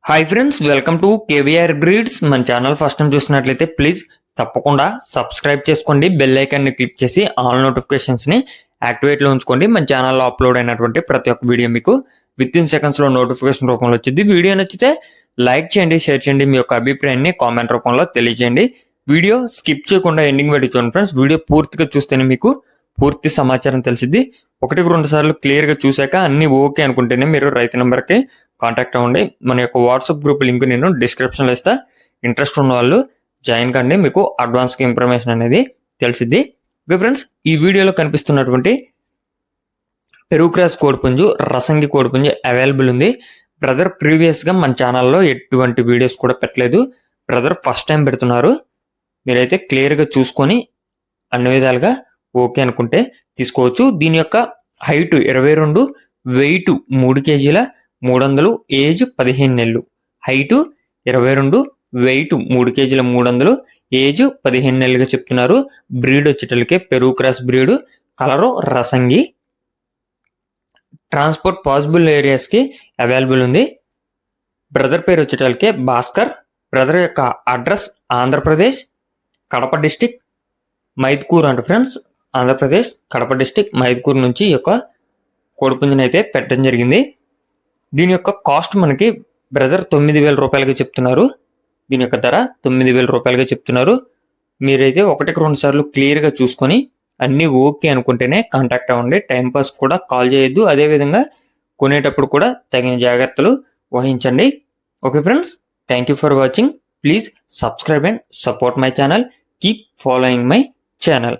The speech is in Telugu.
Hi friends, welcome to KVR breeds. మన ఛానల్ ఫస్ట్ టైం చూసినట్లయితే ప్లీజ్ తప్పకుండా సబ్స్క్రైబ్ చేసుకోండి. బెల్ ఐకాన్ని క్లిక్ చేసి ఆల్ నోటిఫికేషన్స్ని యాక్టివేట్లో ఉంచుకోండి. మన ఛానల్లో అప్లోడ్ అయినటువంటి ప్రతి ఒక్క వీడియో మీకు విత్ ఇన్ సెకండ్స్లో నోటిఫికేషన్ రూపంలో వచ్చింది. వీడియో నచ్చితే లైక్ చేయండి, షేర్ చేయండి, మీ యొక్క అభిప్రాయాన్ని కామెంట్ రూపంలో తెలియజేయండి. వీడియో స్కిప్ చేయకుండా ఎండింగ్ వరకు చూడండి ఫ్రెండ్స్. వీడియో పూర్తిగా చూస్తేనే మీకు పూర్తి సమాచారం తెలిసిద్ది. 1-2 సార్లు క్లియర్గా చూశాక అన్ని ఓకే అనుకుంటేనే మీరు రైతు నెంబర్కి కాంటాక్ట్ అవ్వండి. మన యొక్క వాట్సాప్ గ్రూప్ లింక్ నేను డిస్క్రిప్షన్లో ఇస్తా. ఇంట్రెస్ట్ ఉన్న వాళ్ళు జాయిన్ కండి, మీకు అడ్వాన్స్గా ఇన్ఫర్మేషన్ అనేది తెలిసిద్ది. ఓకే ఫ్రెండ్స్, ఈ వీడియోలో కనిపిస్తున్నటువంటి పెరుగు క్రాస్ కోడిపుంజు, రసంగి కోడిపుంజు అవైలబుల్ ఉంది. బ్రదర్ ప్రీవియస్గా మన ఛానల్లో ఎటువంటి వీడియోస్ కూడా పెట్టలేదు. బ్రదర్ ఫస్ట్ టైం పెడుతున్నారు. మీరైతే క్లియర్గా చూసుకొని అన్ని విధాలుగా ఓకే అనుకుంటే తీసుకోవచ్చు. దీని యొక్క హైట్ 22, వెయిట్ 3 కేజీల 300, ఏజ్ 15 నెలలు. హైటు 22, వెయిట్ 3 కేజీల 300, ఏజ్ 15 నెలలుగా చెప్తున్నారు. బ్రీడ్ వచ్చేటలకే పెరుగు క్రాస్ బ్రీడ్, కలరు రసంగి. ట్రాన్స్పోర్ట్ పాసిబుల్ ఏరియాస్కి అవైలబుల్ ఉంది. బ్రదర్ పేరు వచ్చేటలకే భాస్కర్. బ్రదర్ యొక్క అడ్రస్ ఆంధ్రప్రదేశ్, కడప డిస్టిక్, మైదుకూరు అంట ఫ్రెండ్స్. ఆంధ్రప్రదేశ్ కడప డిస్టిక్ మైదుకూరు నుంచి ఈ యొక్క కోడిపుంజుని అయితే పెట్టడం జరిగింది. దీని యొక్క కాస్ట్ మనకి బ్రదర్ 9,000 రూపాయలుగా చెప్తున్నారు. దీని యొక్క ధర 9,000 రూపాయలుగా చెప్తున్నారు. మీరైతే 1-2 సార్లు క్లియర్గా చూసుకొని అన్నీ ఓకే అనుకుంటేనే కాంటాక్ట్ అవ్వండి. టైంపాస్ కూడా కాల్ చేయొద్దు. అదేవిధంగా కొనేటప్పుడు కూడా తగిన జాగ్రత్తలు వహించండి. Okay friends, thank you for watching. Please subscribe and support my channel. Keep following my channel.